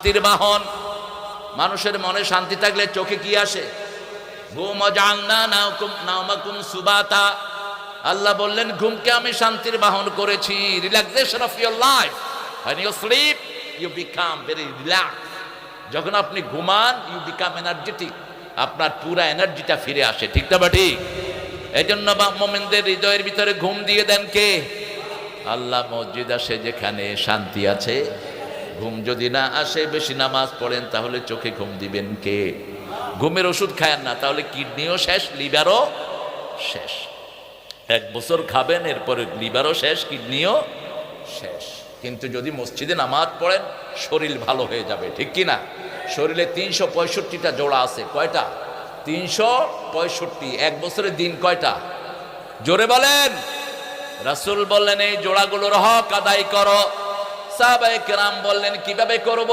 শান্তির বাহন। মানুষের মনে শান্তি থাকলে চোখে কি আসে? ঘুম জাননা নাওমাকুম সুবাতা। আল্লাহ বললেন ঘুমকে আমি শান্তির বাহন করেছি। Relaxation of your life. when you sleep you become very relaxed. যখন আপনি ঘুমান ইউ বিকাম এনার্জেটিক, আপনার পুরা এনার্জিটা ফিরে আসে। ঠিক না বা ঠিক? এই জন্য মুমিনদের হৃদয়ের ভিতরে ঘুম দিয়ে দেন কে? আল্লাহ। মসজিদ আসে যেখানে শান্তি আছে। ঘুম যদি না আসে, বেশি নামাজ পড়েন, তাহলে চোখে ঘুম দিবেন কে? ঘুমের ওষুধ খায়েন না, তাহলে কিডনিও শেষ, লিভারও শেষ। 1 বছর খাবেন, এরপরে লিভারও শেষ, কিডনিও শেষ। কিন্তু যদি মসজিদে নামাজ পড়েন, শরীর ভালো হয়ে যাবে। ঠিক কি না? শরীরে 365টা জোড়া আছে। কয়টা? 365। 1 বছরের দিন কয়টা? জোরে বলেন। রাসূল বললেন এই জোড়াগুলোর হক আদায় করো। সাহাবায়ে কেরাম বললেন কিভাবে করব?